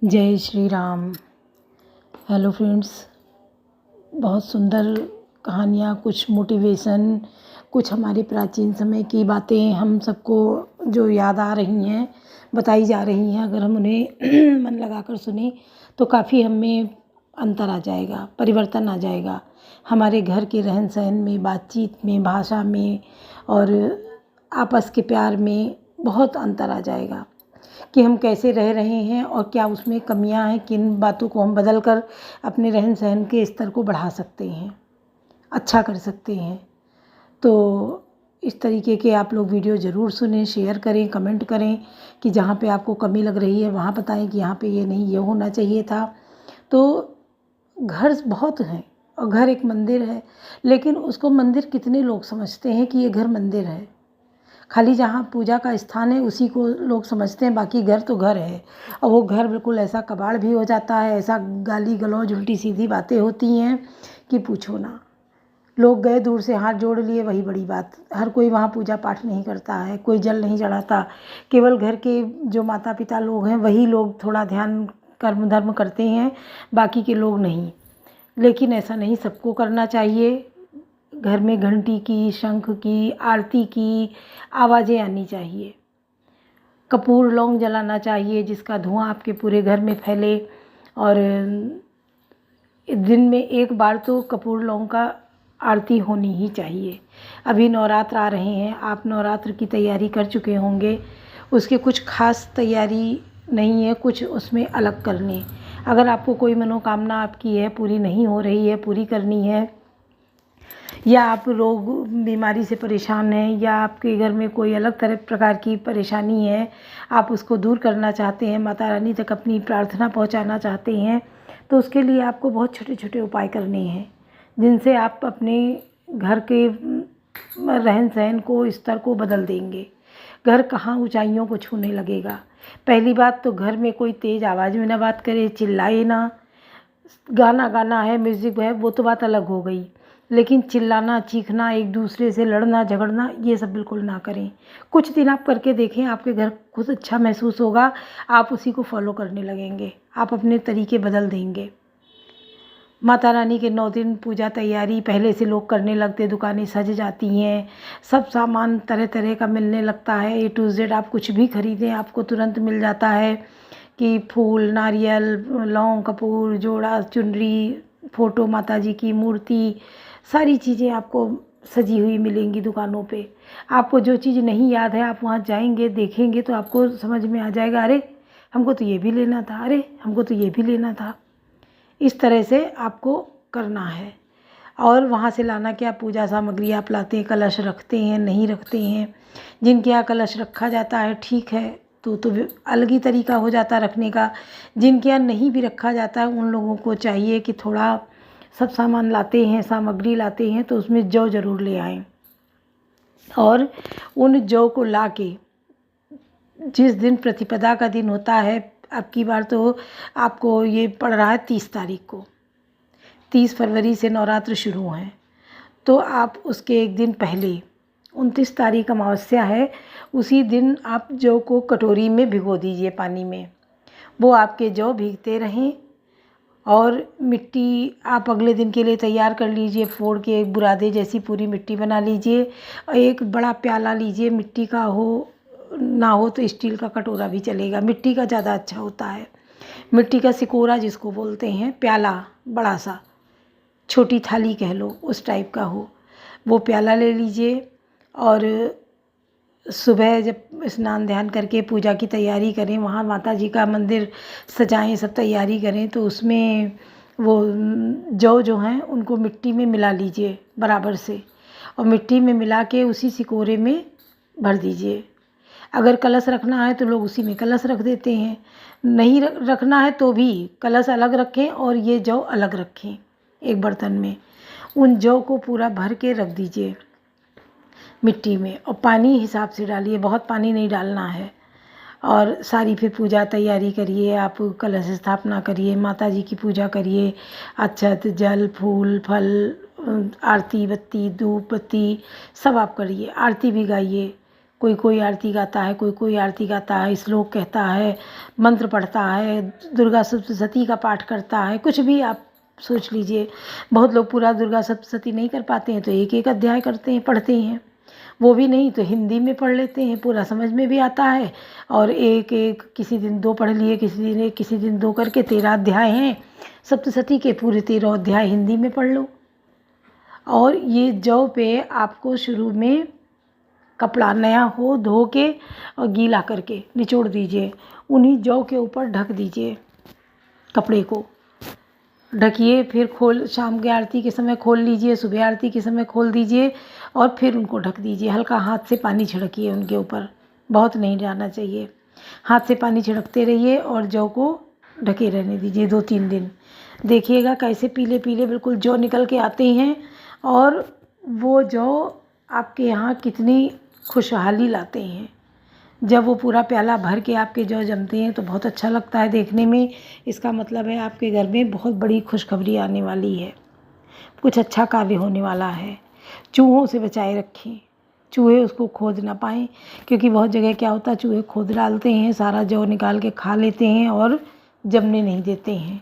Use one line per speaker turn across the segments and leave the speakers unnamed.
जय Shri Ram. Hello friends, बहुत सुंदर कहानियाँ, कुछ मोटिवेशन, कुछ हमारे प्राचीन समय की बातें हम सबको जो याद आ रही हैं, बताई जा रही हैं। अगर हम उन्हें मन लगाकर सुने तो काफ़ी हमें अंतर आ जाएगा, परिवर्तन आ जाएगा हमारे घर के रहन सहन में, बातचीत में, भाषा में और आपस के प्यार में। बहुत अंतर आ जाएगा कि हम कैसे रह रहे हैं और क्या उसमें कमियां हैं, किन बातों को हम बदल कर अपने रहन सहन के स्तर को बढ़ा सकते हैं, अच्छा कर सकते हैं। तो इस तरीके के आप लोग वीडियो ज़रूर सुनें, शेयर करें, कमेंट करें कि जहाँ पे आपको कमी लग रही है वहाँ बताएं कि यहाँ पे ये नहीं, ये होना चाहिए था। तो घर बहुत हैं और घर एक मंदिर है, लेकिन उसको मंदिर कितने लोग समझते हैं कि ये घर मंदिर है। खाली जहाँ पूजा का स्थान है उसी को लोग समझते हैं, बाकी घर तो घर है। और वो घर बिल्कुल ऐसा कबाड़ भी हो जाता है, ऐसा गाली गलौज उल्टी सीधी बातें होती हैं कि पूछो ना। लोग गए दूर से हाथ जोड़ लिए, वही बड़ी बात। हर कोई वहाँ पूजा पाठ नहीं करता है, कोई जल नहीं चढ़ाता। केवल घर के जो माता पिता लोग हैं वही लोग थोड़ा ध्यान कर्म धर्म करते हैं, बाकी के लोग नहीं। लेकिन ऐसा नहीं, सबको करना चाहिए। घर में घंटी की, शंख की, आरती की आवाज़ें आनी चाहिए। कपूर लौंग जलाना चाहिए जिसका धुआं आपके पूरे घर में फैले। और दिन में एक बार तो कपूर लौंग का आरती होनी ही चाहिए। अभी नवरात्र आ रहे हैं, आप नवरात्र की तैयारी कर चुके होंगे। उसके कुछ खास तैयारी नहीं है, कुछ उसमें अलग करने। अगर आपको कोई मनोकामना आपकी है, पूरी नहीं हो रही है, पूरी करनी है, या आप रोग बीमारी से परेशान हैं, या आपके घर में कोई अलग तरह प्रकार की परेशानी है, आप उसको दूर करना चाहते हैं, माता रानी तक अपनी प्रार्थना पहुंचाना चाहते हैं, तो उसके लिए आपको बहुत छोटे छोटे उपाय करने हैं जिनसे आप अपने घर के रहन सहन को, स्तर को बदल देंगे। घर कहाँ ऊंचाइयों को छूने लगेगा। पहली बात तो घर में कोई तेज़ आवाज़ में ना बात करे, चिल्लाए ना। गाना गाना है, म्यूज़िक है, वो तो बात अलग हो गई, लेकिन चिल्लाना, चीखना, एक दूसरे से लड़ना झगड़ना, ये सब बिल्कुल ना करें। कुछ दिन आप करके देखें, आपके घर खुद अच्छा महसूस होगा, आप उसी को फॉलो करने लगेंगे, आप अपने तरीके बदल देंगे। माता रानी के 9 दिन पूजा तैयारी पहले से लोग करने लगते, दुकानें सज जाती हैं, सब सामान तरह तरह का मिलने लगता है। A to Z आप कुछ भी खरीदें आपको तुरंत मिल जाता है कि फूल, नारियल, लौंग, कपूर, जोड़ा, चुनरी, फ़ोटो माता जी की मूर्ति, सारी चीज़ें आपको सजी हुई मिलेंगी दुकानों पे। आपको जो चीज़ नहीं याद है, आप वहाँ जाएंगे, देखेंगे तो आपको समझ में आ जाएगा, अरे हमको तो ये भी लेना था, अरे हमको तो ये भी लेना था। इस तरह से आपको करना है। और वहाँ से लाना क्या, पूजा सामग्री आप लाते हैं, कलश रखते हैं, नहीं रखते हैं। जिनके यहाँ कलश रखा जाता है ठीक है, तो अलग ही तरीका हो जाता रखने का। जिनके यहाँ नहीं भी रखा जाता है, उन लोगों को चाहिए कि थोड़ा सब सामान लाते हैं, सामग्री लाते हैं, तो उसमें जौ ज़रूर ले आएँ। और उन जौ को ला के जिस दिन प्रतिपदा का दिन होता है, अब की बार तो आपको ये पड़ रहा है 30 तारीख को, 30 फरवरी से नवरात्र शुरू हैं, तो आप उसके एक दिन पहले 29 तारीख अमावस्या है, उसी दिन आप जौ को कटोरी में भिगो दीजिए पानी में। वो आपके जौ भीगते रहें। और मिट्टी आप अगले दिन के लिए तैयार कर लीजिए, फोड़ के एक बुरादे जैसी पूरी मिट्टी बना लीजिए। और एक बड़ा प्याला लीजिए, मिट्टी का हो ना हो तो स्टील का कटोरा भी चलेगा, मिट्टी का ज़्यादा अच्छा होता है। मिट्टी का सिकोरा जिसको बोलते हैं, प्याला बड़ा सा, छोटी थाली कह लो, उस टाइप का हो, वो प्याला ले लीजिए। और सुबह जब स्नान ध्यान करके पूजा की तैयारी करें, वहाँ माता जी का मंदिर सजाएं, सब तैयारी करें, तो उसमें वो जौ जो हैं उनको मिट्टी में मिला लीजिए बराबर से, और मिट्टी में मिला के उसी सिकोरे में भर दीजिए। अगर कलश रखना है तो लोग उसी में कलश रख देते हैं, नहीं रखना है तो भी कलश अलग रखें और ये जौ अलग रखें एक बर्तन में। उन जौ को पूरा भर के रख दीजिए मिट्टी में, और पानी हिसाब से डालिए, बहुत पानी नहीं डालना है। और सारी फिर पूजा तैयारी करिए, आप कलश स्थापना करिए, माता जी की पूजा करिए, अक्षत, जल, फूल, फल, आरती बत्ती, धूप बत्ती सब आप करिए, आरती भी गाइए, कोई कोई आरती गाता है, कोई कोई आरती गाता है, श्लोक कहता है, मंत्र पढ़ता है, दुर्गा सप्तशती का पाठ करता है, कुछ भी आप सोच लीजिए। बहुत लोग पूरा दुर्गा सप्तशती नहीं कर पाते हैं तो एक एक अध्याय करते हैं, पढ़ते हैं। वो भी नहीं तो हिंदी में पढ़ लेते हैं, पूरा समझ में भी आता है। और एक एक किसी दिन 2 पढ़ लिए, किसी दिन 1, किसी दिन 2 करके 13 अध्याय हैं सप्तशती के, पूरे 13 अध्याय हिंदी में पढ़ लो। और ये जौ पे आपको शुरू में कपड़ा नया हो धो के और गीला करके निचोड़ दीजिए, उन्हीं जौ के ऊपर ढक दीजिए, कपड़े को ढकिए। फिर शाम की आरती के समय खोल लीजिए, सुबह आरती के समय खोल दीजिए और फिर उनको ढक दीजिए। हल्का हाथ से पानी छिड़किए उनके ऊपर, बहुत नहीं डालना चाहिए। हाथ से पानी छिड़कते रहिए और जौ को ढके रहने दीजिए 2-3 दिन। देखिएगा कैसे पीले पीले बिल्कुल जौ निकल के आते हैं और वो जौ आपके यहाँ कितनी खुशहाली लाते हैं। जब वो पूरा प्याला भर के आपके जौ जमते हैं तो बहुत अच्छा लगता है देखने में। इसका मतलब है आपके घर में बहुत बड़ी खुशखबरी आने वाली है, कुछ अच्छा कार्य होने वाला है। चूहों से बचाए रखें, चूहे उसको खोद ना पाएँ, क्योंकि बहुत जगह क्या होता है चूहे खोद डालते हैं, सारा जौ निकाल के खा लेते हैं और जमने नहीं देते हैं।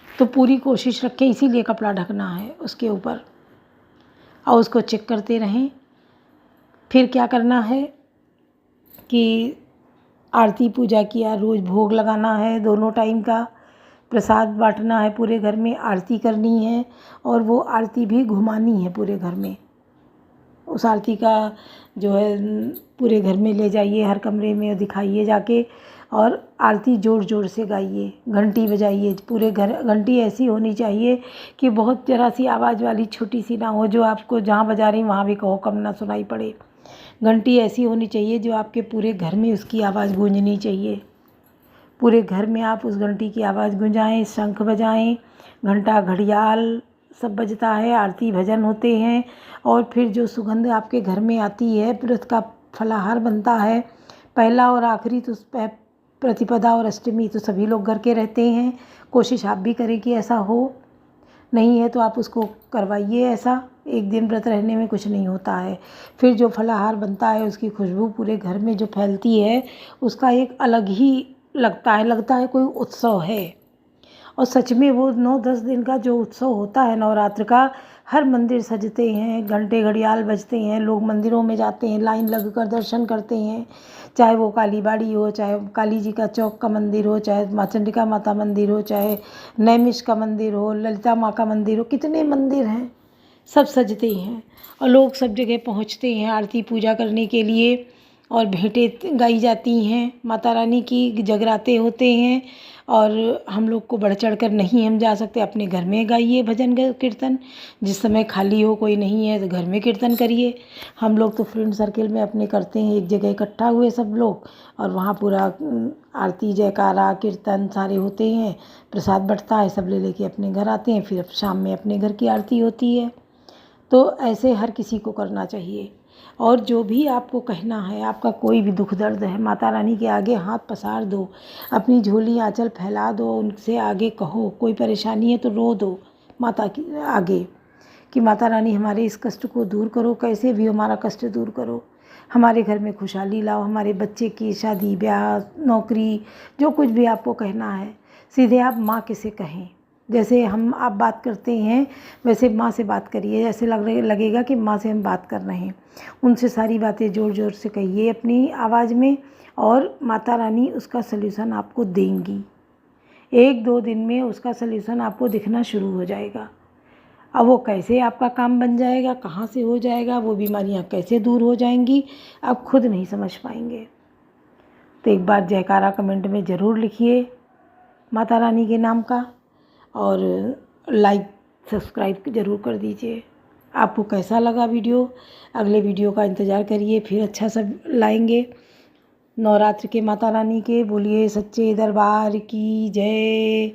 तो पूरी कोशिश रखें, इसीलिए कपड़ा ढकना है उसके ऊपर और उसको चेक करते रहें। फिर क्या करना है कि आरती पूजा किया, रोज़ भोग लगाना है, दोनों टाइम का प्रसाद बांटना है, पूरे घर में आरती करनी है और वो आरती भी घुमानी है पूरे घर में। उस आरती का जो है पूरे घर में ले जाइए, हर कमरे में दिखाइए जाके और आरती ज़ोर ज़ोर से गाइए, घंटी बजाइए पूरे घर। घंटी ऐसी होनी चाहिए कि बहुत ज़रा सी आवाज़ वाली छोटी सी ना हो, जो आपको जहाँ बजा रही वहाँ भी कहो कम ना सुनाई पड़े। घंटी ऐसी होनी चाहिए जो आपके पूरे घर में उसकी आवाज़ गूंजनी चाहिए। पूरे घर में आप उस घंटी की आवाज़ गूंजाएं, शंख बजाएं, घंटा घड़ियाल सब बजता है, आरती भजन होते हैं। और फिर जो सुगंध आपके घर में आती है, फिर उसका फलाहार बनता है। पहला और आखिरी तो प्रतिपदा और अष्टमी तो सभी लोग घर के रहते हैं, कोशिश आप भी करें कि ऐसा हो। नहीं है तो आप उसको करवाइए ऐसा, एक दिन व्रत रहने में कुछ नहीं होता है। फिर जो फलाहार बनता है उसकी खुशबू पूरे घर में जो फैलती है, उसका एक अलग ही लगता है कोई उत्सव है। और सच में वो 9-10 दिन का जो उत्सव होता है नवरात्र का, हर मंदिर सजते हैं, घंटे घड़ियाल बजते हैं, लोग मंदिरों में जाते हैं, लाइन लगकर दर्शन करते हैं। चाहे वो काली बाड़ी हो, चाहे काली जी का चौक का मंदिर हो, चाहे माँ चंडिका माता मंदिर हो, चाहे नैमिष का मंदिर हो, ललिता माँ का मंदिर हो, कितने मंदिर हैं, सब सजते हैं और लोग सब जगह पहुँचते हैं आरती पूजा करने के लिए। और भेंटें गाई जाती हैं माता रानी की, जगराते होते हैं। और हम लोग को बढ़ चढ़ कर नहीं हम जा सकते, अपने घर में गाइए भजन कीर्तन। जिस समय खाली हो, कोई नहीं है तो घर में कीर्तन करिए। हम लोग तो फ्रेंड सर्किल में अपने करते हैं, एक जगह इकट्ठा हुए सब लोग और वहाँ पूरा आरती जयकारा कीर्तन सारे होते हैं, प्रसाद बँटता है, सब ले लेके अपने घर आते हैं। फिर शाम में अपने घर की आरती होती है। तो ऐसे हर किसी को करना चाहिए। और जो भी आपको कहना है, आपका कोई भी दुख दर्द है, माता रानी के आगे हाथ पसार दो, अपनी झोली आंचल फैला दो, उनसे आगे कहो। कोई परेशानी है तो रो दो माता के आगे कि माता रानी हमारे इस कष्ट को दूर करो, कैसे भी हमारा कष्ट दूर करो, हमारे घर में खुशहाली लाओ, हमारे बच्चे की शादी ब्याह नौकरी, जो कुछ भी आपको कहना है सीधे आप माँ के से कहें। जैसे हम आप बात करते हैं वैसे माँ से बात करिए, ऐसे लगेगा कि माँ से हम बात कर रहे हैं। उनसे सारी बातें ज़ोर ज़ोर से कहिए अपनी आवाज़ में और माता रानी उसका सल्यूशन आपको देंगी। 1-2 दिन में उसका सल्यूशन आपको दिखना शुरू हो जाएगा। अब वो कैसे आपका काम बन जाएगा, कहाँ से हो जाएगा, वो बीमारियाँ कैसे दूर हो जाएंगी, आप खुद नहीं समझ पाएंगे। तो एक बार जयकारा कमेंट में ज़रूर लिखिए माता रानी के नाम का और लाइक सब्सक्राइब ज़रूर कर दीजिए। आपको कैसा लगा वीडियो, अगले वीडियो का इंतज़ार करिए, फिर अच्छा सब लाएंगे नवरात्र के माता रानी के। बोलिए सच्चे दरबार की जय,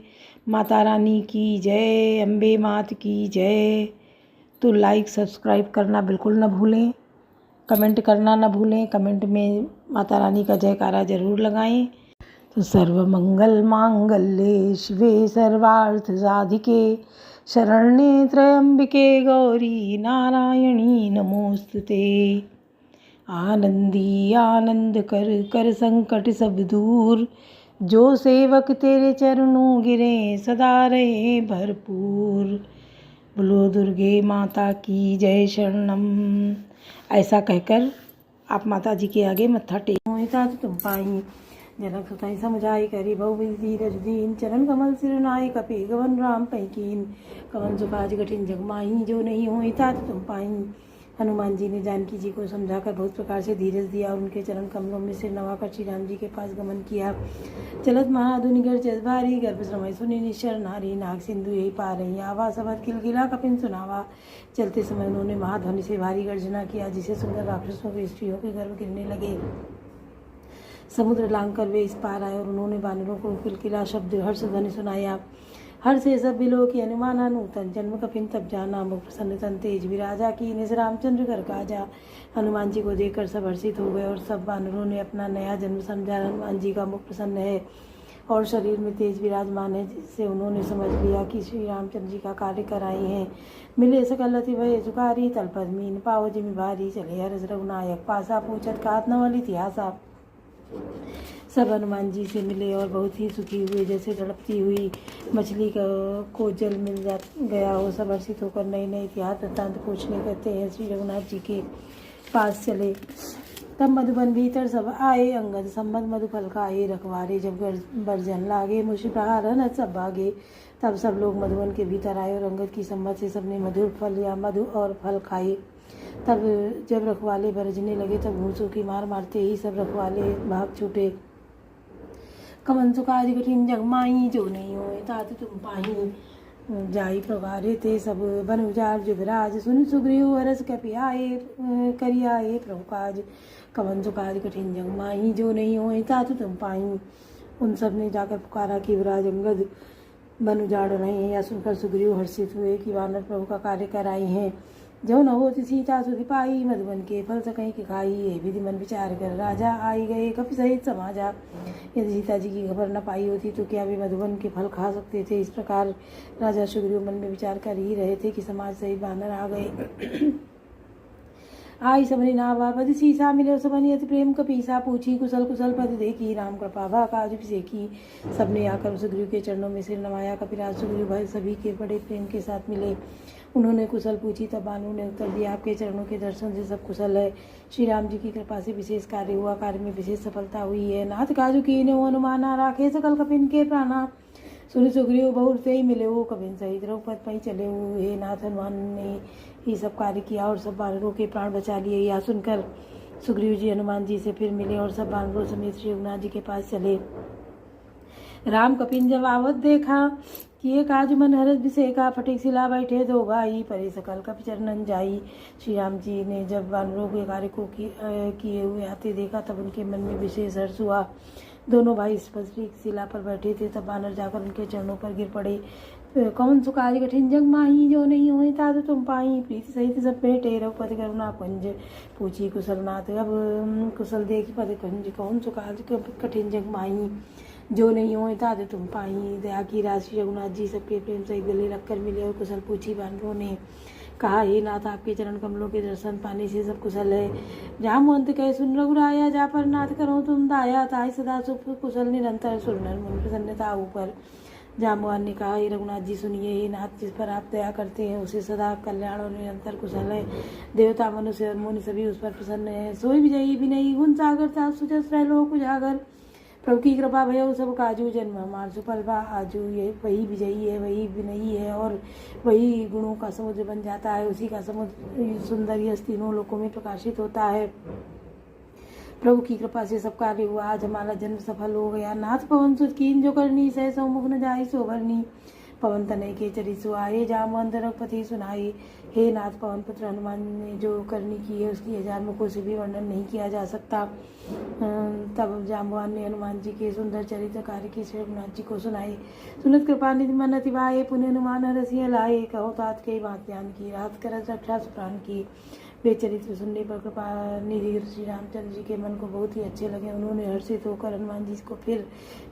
माता रानी की जय, अम्बे मात की जय। तो लाइक सब्सक्राइब करना बिल्कुल ना भूलें, कमेंट करना ना भूलें, कमेंट में माता रानी का जयकारा ज़रूर लगाएं। तो सर्वमंगल मांगल्ये शिवे सर्वार्थ साधिके शरण्ये त्र्यंबिके गौरी नारायणी नमोस्तुते। आनंदी आनंद कर कर संकट सब दूर, जो सेवक तेरे चरणों गिरे सदा रहे भरपूर। बोलो दुर्गे माता की जय शरणम। ऐसा कहकर आप माता जी के आगे मत्था टेको। तात तुम पाई जनक सुताई समझाई करी बहु धीरज दीन, चरण कमल सिर नाय कपे गवन राम पैकीन। कवन सुकाज कठिन जगमाही, जो नहीं होई तात तुम पाई। हनुमान जी ने जानकी जी को समझाकर बहुत प्रकार से धीरज दिया और उनके चरण कमलों में सिर नवाकर श्री राम जी के पास गमन किया। चलत महाधुनि गर्जस भारी, गर्भ समय सुनि निश्चर नारी। नाग सिंधु यही पा रही आवा, सबद किलकिला कपिन सुनावा। चलते समय उन्होंने महाध्वनि से भारी गर्जना किया, जिसे सुनकर राक्षसों के स्त्रियों के गर्भ गिरने लगे। समुद्र लांग कर वे इस पार आए और उन्होंने वानरों को किलकिला शब्द हर्ष ध्वनि सुनाया। हर से सब बिलो की अनुमाना नूतन जन्म कपिन तब जाना, मुख प्रसन्न तन तेज विराजा की निज रामचंद्र कर काजा। हनुमान जी को देखकर सब हर्षित हो गए और सब वानरों ने अपना नया जन्म समझा। हनुमान जी का मुख प्रसन्न है और शरीर में तेज विराजमान है, जिससे उन्होंने समझ लिया कि श्री रामचंद्र जी का कार्य कराई हैं। मिले सकल अति भय जुकारी, तलपद मीन पाओ जिमि भारी। चले हरस रघुनायक पासा, पूछत कात नवल इतिहासा। सब हनुमान जी से मिले और बहुत ही सुखी हुए, जैसे तड़पती हुई मछली को जल मिल गया हो। सब हर्षित होकर नए नए इतिहास वृत्तांत पूछने करते हैं श्री रघुनाथ जी के पास चले। तब मधुबन भीतर सब आए, अंगद संबंध मधुफल खाए। रखवारे जब बरजन लागे, मुझे प्रहार सब भागे। तब सब लोग मधुबन के भीतर आए और अंगद की सम्मत से सबने मधुर फल या मधु और फल खाए। तब जब रखवाले बरजने लगे, तब घूंसों की मार मारते ही सब रखवाले भाग छूटे। कमन सुकाज कठिन जगमाई, जो नहीं होए तात तुम पाही। जाई प्रवारे थे सब बन उजार जुबराज, सुन सुग्रीव हरस कपियाए करियाए प्रभु काज। कमन सुकाज कठिन जगमाई, जो नहीं होए तात तुम पाही। उन सब ने जाकर पुकारा कि युवराज अंगद बन उजाड़ रहे हैं। या सुनकर सुग्रीव हर्षित हुए कि वानर प्रभु का कार्य कराई हैं। जो न होती सीता सुधि पाई, मधुबन के फल सकहीं के खाई। ये विधि मन विचार कर राजा, आई गए कपि सहित समाजा। यदि सीता जी की खबर न पाई होती तो क्या वे मधुबन के फल खा सकते थे। इस प्रकार राजा सुग्रीव मन में विचार कर ही रहे थे कि समाज सहित वानर आ गए। आई सबने नावा पद सीसा, मिले सबन यति प्रेम कपीसा। पूछी कुशल कुशल पद देखी, राम कृपा भा काज की। सबने आकर सुग्रीव के चरणों में सिर नवाया। कपिराज सुग्रीव भाई सभी के बड़े प्रेम के साथ मिले। उन्होंने कुशल पूछी, तब भानु ने उत्तर दिया, आपके चरणों के दर्शन से सब कुशल है। श्री राम जी की कृपा से विशेष कार्य हुआ, कार्य में विशेष सफलता हुई है। नाथ काजु कीन्हे हनुमाना, राखे सकल कपिन के प्राणा। सुनि सुग्रीव बहुत से ही मिले हो, कपिन सहित रघुपति पई चले हो। हे नाथ, हनुमान ने ही सब कार्य किया और सब वानरों के प्राण बचा लिए। यह सुनकर सुग्रीव जी हनुमान जी से फिर मिले और सब वानरों समेत श्री रघुनाथ जी के पास चले। राम कपिन जब आवत देखा, किए काज मन हरस बिसेका। फटिक सिला बैठे दो भाई, परे सकल कपि चरणन जाई। श्री राम जी ने जब वानरों के कार्य को किए हुए आते देखा, तब उनके मन में विशेष हर्ष हुआ। दोनों भाई फटिक शिला पर बैठे थे, तब वानर जाकर उनके चरणों पर गिर पड़े। कौन सुकाज कठिन जग माही, जो नहीं होए तात तुम पाई। प्रीति सहित सब भेटे, रघुपति करुणा कुंज। पूछी कुशल नाथ अब कुशल देखी पद कुंज। कौन सुकाज कठिन जग माही, जो नहीं होए तात तुम पाई। दया की राशि रघुनाथ जी सबके प्रेम से गले रखकर मिले और कुशल पूछी। वानरों ने कहा, हे नाथ, आपके चरण कमलों के दर्शन पाने से सब कुशल है। जामवंत कह सुन रघुराया, जा पर नाथ करो तुम दाया। ताहि सदा सुख कुशल निरंतर, सुर नर मुनि प्रसन्नता ऊपर। जामवान ने कहा, हे रघुनाथ जी सुनिए, हे नाथ, जिस पर आप दया करते हैं उसे सदा कल्याण और निरंतर कुशल है। देवता मनुष्य और मुनि सभी उस पर प्रसन्न है। सोई विजयी विनयी गुण सागर, ता सुजस लोक उजागर। प्रभु की कृपा भयो सब काजू, जन्म हमार सुफल बा आजू। ये वही विजयी है, वही विनयी है और वही गुणों का समुद्र बन जाता है। उसी का समुद्र सुंदर यश तीनों लोकों में प्रकाशित होता है। प्रभु की कृपा से सब कार्य हुआ, आज हमारा जन्म सफल हो गया। नाथ पवन सुत कीन, जो करनी सह सौ मुख न जाय सो भरनी। पवन तनय के चरित सुहाए, जामवंत रघुपति सुनाए। हे नाथ, पवन पुत्र हनुमान ने जो करनी की है उसकी 1000 मुखों से भी वर्णन नहीं किया जा सकता। तब जाम्बवान ने हनुमान जी के सुंदर चरित्र कार्य की श्री रघुनाथ जी को सुनाए। सुनत कृपा निधि मन अतिवाए, पुण्य हनुमान रसिया लाए। कहो तात के बात ज्ञान की, रात करत रक्षा प्राण की। वे चरित्र सुनने पर कृपा निधि श्री रामचंद्र जी के मन को बहुत ही अच्छे लगे। उन्होंने हर्षित होकर हनुमान जी को फिर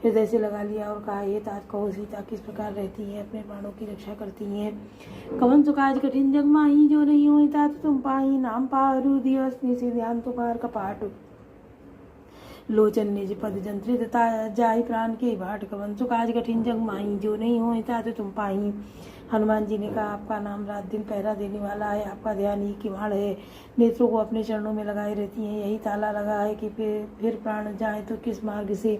हृदय से लगा लिया और कहा, हे तात कहो सीता किस प्रकार रहती है, अपने प्राणों की रक्षा करती हैं। कवन सो काज कठिन जग माही, जो नहीं हो तात तुम पाही, नाम पारु दिवस निशि ध्यान तुम्हार कपाट, लोचन निज पद जंत्रित जाहि प्राण के भाट, कवन सो काज कठिन जग माही, जो नहीं हो तात तुम पाही। हनुमान जी ने कहा, आपका नाम रात दिन पहरा देने वाला है, आपका ध्यान ही किवाड़ है, नेत्रों को अपने चरणों में लगाए रहती हैं, यही ताला लगा है कि फिर प्राण जाए तो किस मार्ग से।